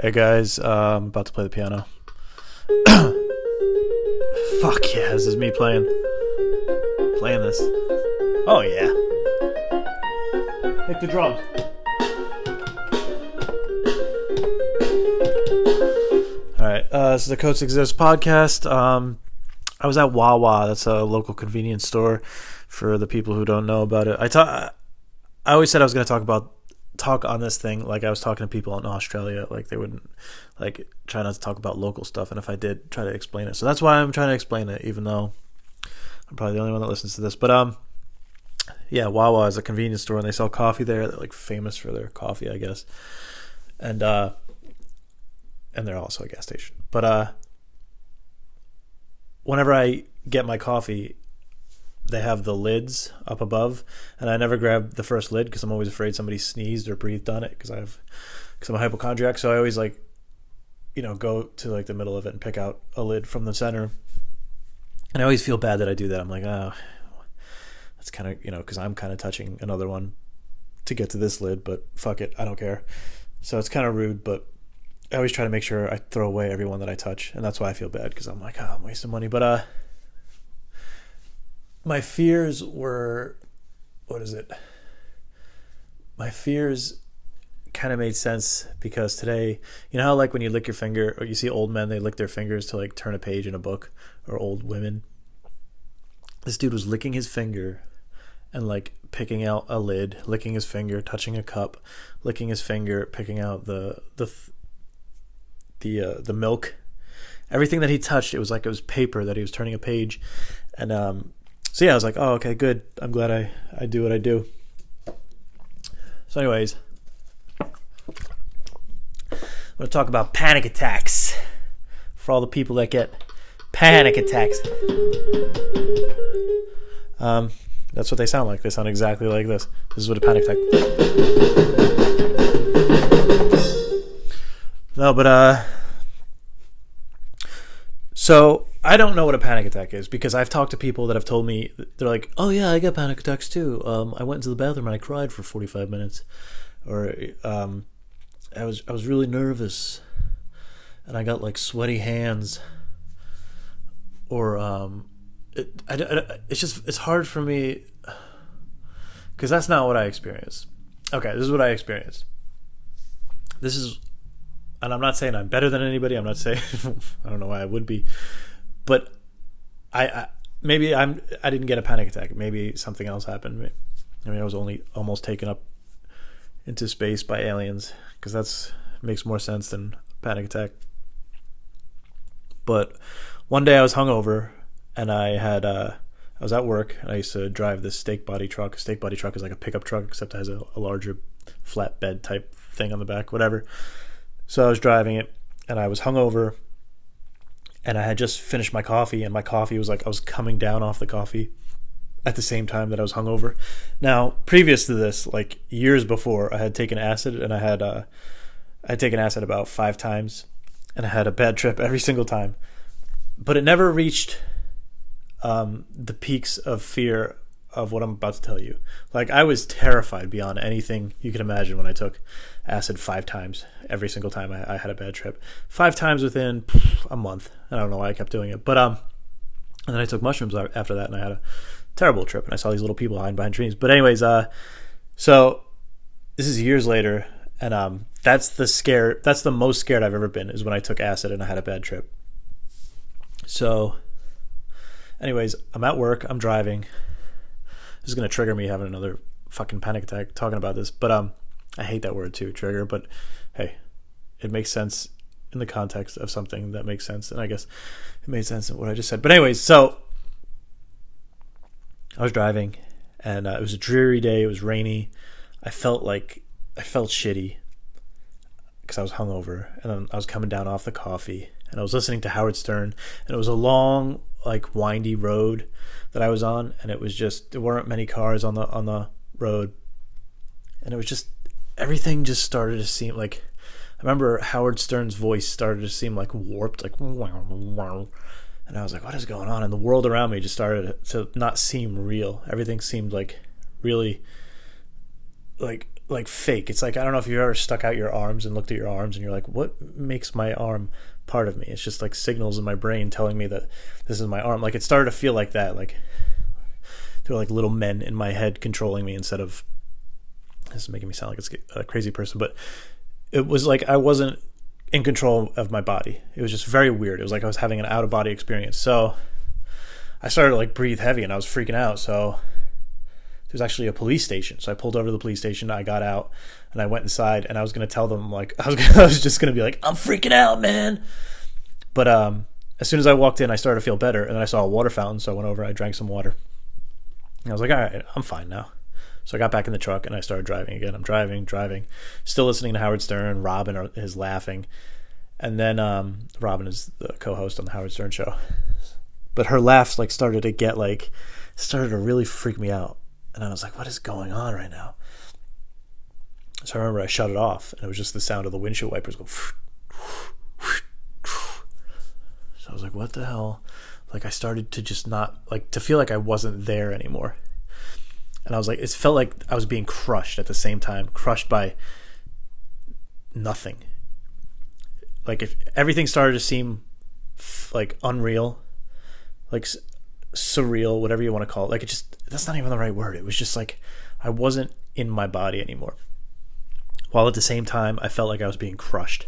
Hey guys, I'm about to play the piano. Fuck yeah, this is me playing this. Oh yeah. Hit the drums. Alright, this is the Coats Exist podcast. I was at Wawa, that's a local convenience store for the people who don't know about it. I always said I was going to talk on this thing like I was talking to people in Australia, like they wouldn't like try not to talk about local stuff, and if I did, try to explain it. So that's why I'm trying to explain it, even though I'm probably the only one that listens to this. But yeah, Wawa is a convenience store and they sell coffee there. They're like famous for their coffee, I guess. And they're also a gas station. But whenever I get my coffee, they have the lids up above, and I never grab the first lid because I'm always afraid somebody sneezed or breathed on it because I'm a hypochondriac. So I always go to like the middle of it and pick out a lid from the center. And I always feel bad that I do that. I'm like, oh, that's kind of, because I'm kind of touching another one to get to this lid, but fuck it, I don't care. So it's kind of rude, but I always try to make sure I throw away every one that I touch, and that's why I feel bad, because I'm like, oh, I'm wasting money. But my fears were, my fears kind of made sense because today, you know how like when you lick your finger, or you see old men, they lick their fingers to like turn a page in a book, or old women. This dude was licking his finger and like picking out a lid, licking his finger, touching a cup, licking his finger, picking out the milk. Everything that he touched, it was like it was paper that he was turning a page. And so yeah, I was like, oh, okay, good. I'm glad I do what I do. So anyways, I'm going to talk about panic attacks for all the people that get panic attacks. That's what they sound like. They sound exactly like this. This is what a panic attack. No, but so I don't know what a panic attack is because I've talked to people that have told me, they're like, oh yeah, I get panic attacks too. I went into the bathroom and I cried for 45 minutes, or I was really nervous and I got like sweaty hands, or it's hard for me because that's not what I experienced. Okay, this is what I experienced. And I'm not saying I'm better than anybody. I'm not saying I don't know why I would be, but I didn't get a panic attack. Maybe something else happened. I mean, I was only almost taken up into space by aliens, because that makes more sense than a panic attack. But one day I was hungover and I was at work and I used to drive this steak body truck. A steak body truck is like a pickup truck, except it has a larger flatbed type thing on the back, whatever. So I was driving it and I was hungover and I had just finished my coffee, and my coffee was like, I was coming down off the coffee at the same time that I was hungover. Now, previous to this, like years before, I had taken acid, and I had taken acid about 5 times, and I had a bad trip every single time. But it never reached the peaks of fear of what I'm about to tell you. Like, I was terrified beyond anything you can imagine when I took acid 5 times. Every single time I had a bad trip. 5 times within a month. I don't know why I kept doing it. But and then I took mushrooms after that, and I had a terrible trip, and I saw these little people hiding behind trees. But anyways, so this is years later, and that's the most scared I've ever been, is when I took acid and I had a bad trip. So anyways, I'm at work, I'm driving. This is going to trigger me having another fucking panic attack talking about this, but I hate that word too, trigger, but hey, it makes sense in the context of something that makes sense, and I guess it made sense in what I just said. But anyways, so I was driving, and it was a dreary day, it was rainy. I felt shitty because I was hungover, and then I was coming down off the coffee, and I was listening to Howard Stern, and it was a long, like, windy road that I was on, and there weren't many cars on the road, and it was just, everything just started to seem like, I remember Howard Stern's voice started to seem like warped, like wow, wow. And I was like, what is going on? And the world around me just started to not seem real. Everything seemed like really like like fake. It's like, I don't know if you've ever stuck out your arms and looked at your arms and you're like, what makes my arm part of me? It's just like signals in my brain telling me that this is my arm. Like, it started to feel like that. Like, there were like little men in my head controlling me instead of, this is making me sound like a crazy person, but it was like I wasn't in control of my body. It was just very weird. It was like I was having an out of body experience. So I started to like breathe heavy and I was freaking out. So there's actually a police station. So I pulled over to the police station. I got out and I went inside and I was going to tell them, like, I was just going to be like, I'm freaking out, man. But as soon as I walked in, I started to feel better. And then I saw a water fountain. So I went over, I drank some water. And I was like, all right, I'm fine now. So I got back in the truck and I started driving again. I'm driving, still listening to Howard Stern. Robin is laughing. And then Robin is the co-host on the Howard Stern show. But her laughs like started to really freak me out. And I was like, what is going on right now? So I remember I shut it off and it was just the sound of the windshield wipers go. So I was like, what the hell? Like, I started to just not, like, to feel like I wasn't there anymore. And I was like, it felt like I was being crushed at the same time, crushed by nothing. Like, if everything started to seem like unreal, like surreal, whatever you want to call it. Like, it just, that's not even the right word. It was just like I wasn't in my body anymore. While at the same time, I felt like I was being crushed.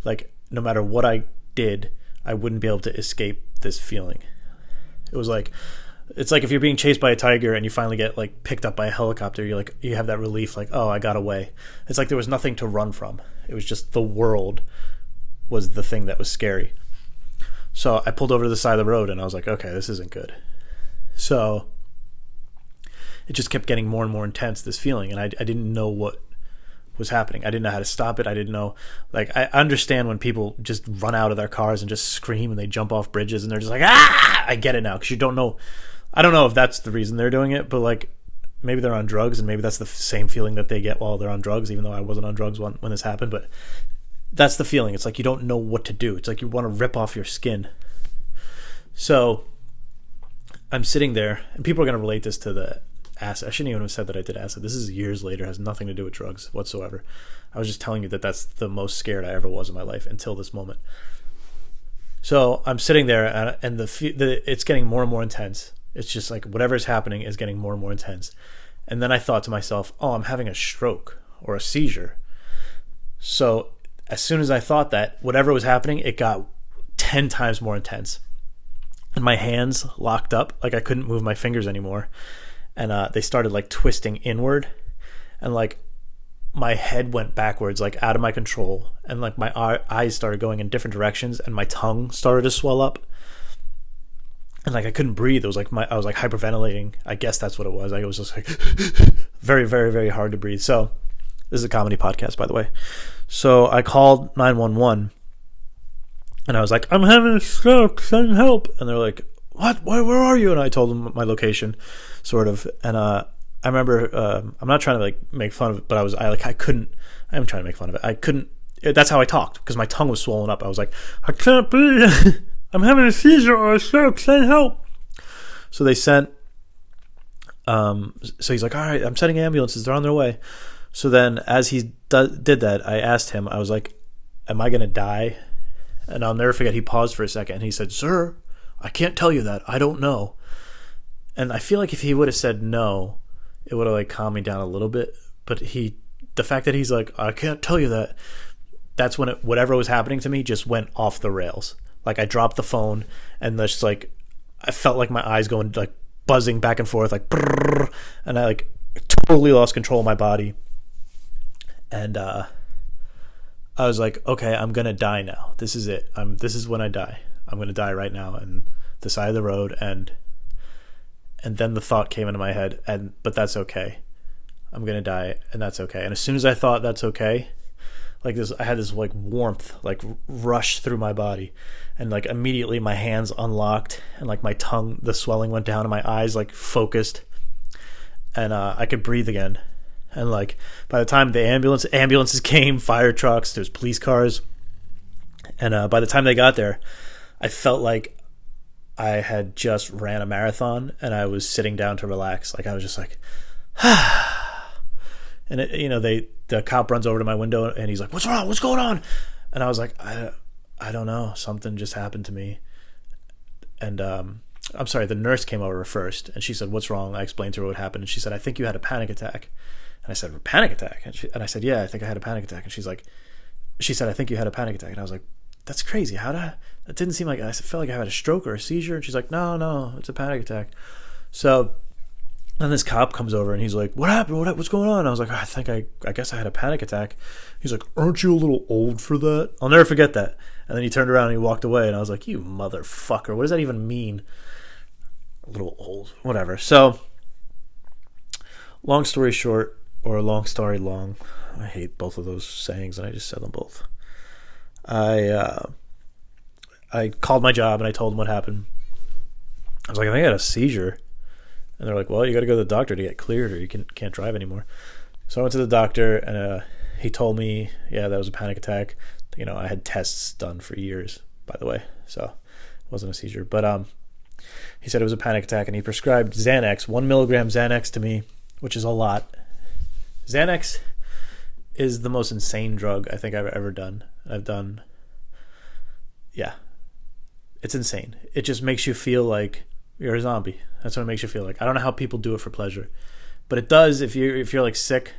Like, no matter what I did, I wouldn't be able to escape this feeling. It was like, it's like if you're being chased by a tiger and you finally get like picked up by a helicopter, you're like, you have that relief, like, oh, I got away. It's like there was nothing to run from. It was just the world was the thing that was scary. So I pulled over to the side of the road and I was like, okay, this isn't good. So it just kept getting more and more intense, this feeling, and I didn't know what was happening. I didn't know how to stop it. I didn't know, like, I understand when people just run out of their cars and just scream and they jump off bridges and they're just like, ah! I get it now, because you don't know. I don't know if that's the reason they're doing it, but like, maybe they're on drugs and maybe that's the same feeling that they get while they're on drugs, even though I wasn't on drugs when this happened. But that's the feeling. It's like you don't know what to do. It's like you want to rip off your skin. So I'm sitting there, and people are going to relate this to the acid. I shouldn't even have said that I did acid. This is years later. It has nothing to do with drugs whatsoever. I was just telling you that that's the most scared I ever was in my life until this moment. So I'm sitting there, and it's getting more and more intense. It's just like whatever's happening is getting more and more intense. And then I thought to myself, oh, I'm having a stroke or a seizure. So as soon as I thought that, whatever was happening, it got 10 times more intense. And my hands locked up, like I couldn't move my fingers anymore. And they started like twisting inward. And like my head went backwards, like out of my control. And like my eyes started going in different directions. And my tongue started to swell up. And like I couldn't breathe. It was like I was like hyperventilating. I guess that's what it was. I was just like very, very, very hard to breathe. So this is a comedy podcast, by the way. So I called 911 and I was like, I'm having a stroke, send help. And they're like, what? Where are you? And I told them my location, sort of. And I remember, I'm not trying to like make fun of it, but I couldn't. I am trying to make fun of it. I couldn't. That's how I talked because my tongue was swollen up. I was like, I can't breathe. I'm having a seizure or a stroke. Send help. So they sent. So he's like, all right, I'm sending ambulances. They're on their way. So then, as he did that, I asked him. I was like, am I going to die? And I'll never forget. He paused for a second and he said, sir, I can't tell you that. I don't know. And I feel like if he would have said no, it would have like calmed me down a little bit. But the fact that he's like, I can't tell you that, that's when whatever was happening to me just went off the rails. Like I dropped the phone and just like, I felt like my eyes going like buzzing back and forth, like, brrr, and I like totally lost control of my body. And I was like, okay, I'm going to die now. This is it. This is when I die. I'm going to die right now on the side of the road. And then the thought came into my head, but that's okay. I'm going to die and that's okay. And as soon as I thought that's okay, like this, I had this like warmth, like rush through my body, and like immediately my hands unlocked and like my tongue, the swelling went down and my eyes like focused, and I could breathe again. And like by the time the ambulances came, fire trucks, there's police cars, and by the time they got there, I felt like I had just ran a marathon and I was sitting down to relax. Like I was just like, And the cop runs over to my window and he's like, "What's wrong? What's going on?" And I was like, I don't know. Something just happened to me. And I'm sorry, the nurse came over first and she said, "What's wrong?" I explained to her what happened. And she said, "I think you had a panic attack." And I said, "A panic attack?" And I said, "Yeah, I think I had a panic attack." And she said, "I think you had a panic attack." And I was like, "That's crazy. That didn't seem like, I felt like I had a stroke or a seizure." And she's like, No, it's a panic attack." So then this cop comes over and he's like, "What happened? What's going on?" And I was like, I guess I had a panic attack." He's like, "Aren't you a little old for that?" I'll never forget that. And then he turned around and he walked away and I was like, "You motherfucker. What does that even mean? A little old." Whatever. So long story short, or long story long, I hate both of those sayings and I just said them both. I called my job and I told them what happened. I was like, "I think I had a seizure." And they're like, "Well, you got to go to the doctor to get cleared or you can't drive anymore." So I went to the doctor and he told me, yeah, that was a panic attack. I had tests done for years, by the way, so it wasn't a seizure. But he said it was a panic attack and he prescribed Xanax, 1 milligram Xanax to me, which is a lot. Xanax is the most insane drug I think I've ever done. Yeah, it's insane. It just makes you feel like you're a zombie. That's what it makes you feel like. I don't know how people do it for pleasure, but it does. If you're like sick,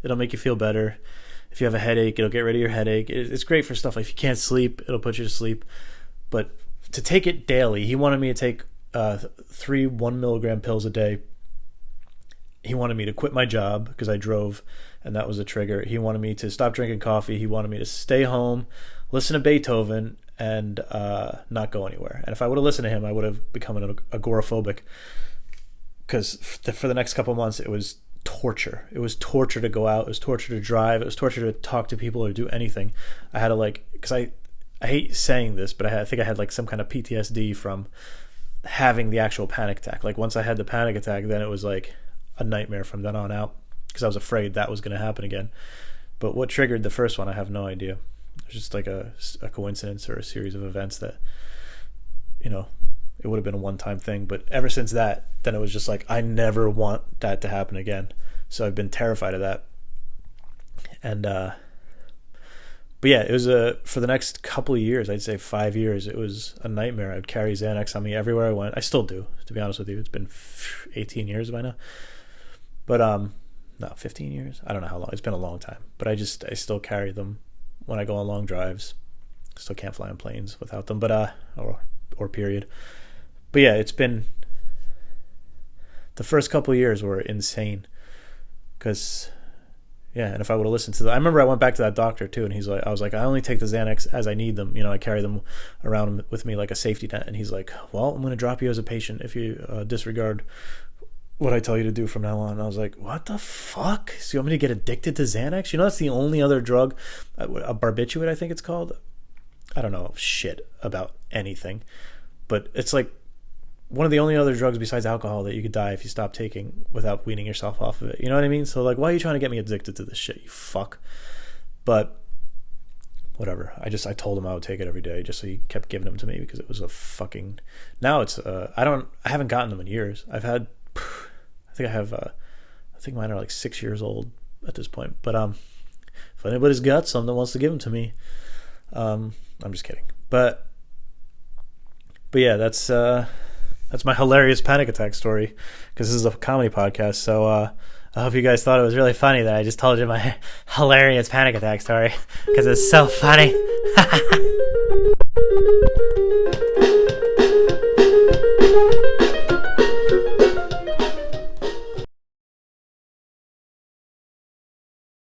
it'll make you feel better. If you have a headache, it'll get rid of your headache. It's great for stuff like if you can't sleep, it'll put you to sleep. But to take it daily, he wanted me to take 3 1 milligram pills a day. He wanted me to quit my job because I drove, and that was a trigger. He wanted me to stop drinking coffee. He wanted me to stay home, listen to Beethoven, and not go anywhere. And if I would have listened to him, I would have become an agoraphobic. Because for the next couple of months, it was torture. It was torture to go out. It was torture to drive. It was torture to talk to people or do anything. I had to because I hate saying this, but I think I had some kind of PTSD from having the actual panic attack. Once I had the panic attack, then it was like a nightmare from then on out because I was afraid that was going to happen again. But what triggered the first one, I have no idea. It was just like a coincidence or a series of events that, it would have been a one-time thing. But ever since that, then it was just like, I never want that to happen again. So I've been terrified of that. And, but yeah, it was for the next couple of years, I'd say 5 years, it was a nightmare. I'd carry Xanax on me everywhere I went. I still do, to be honest with you. It's been 18 years by now. But, no, 15 years? I don't know how long. It's been a long time. But I still carry them when I go on long drives. Still can't fly on planes without them, but or period. But yeah, it's been, the first couple of years were insane. Because, yeah, and if I would have listened to I remember I went back to that doctor too, and I was like, "I only take the Xanax as I need them. I carry them around with me like a safety net." And he's like, "Well, I'm going to drop you as a patient if you disregard what I tell you to do from now on." And I was like, "What the fuck? So you want me to get addicted to Xanax?" That's the only other drug, a barbiturate, I think it's called. I don't know shit about anything, but it's like one of the only other drugs besides alcohol that you could die if you stop taking without weaning yourself off of it. You know what I mean? So why are you trying to get me addicted to this shit, you fuck? But whatever. I told him I would take it every day, just so he kept giving them to me because it was a fucking. Now it's I haven't gotten them in years. I think mine are 6 years old at this point. But if anybody's got some that wants to give them to me, I'm just kidding. But yeah, that's my hilarious panic attack story, because this is a comedy podcast. So I hope you guys thought it was really funny that I just told you my hilarious panic attack story, because it's so funny.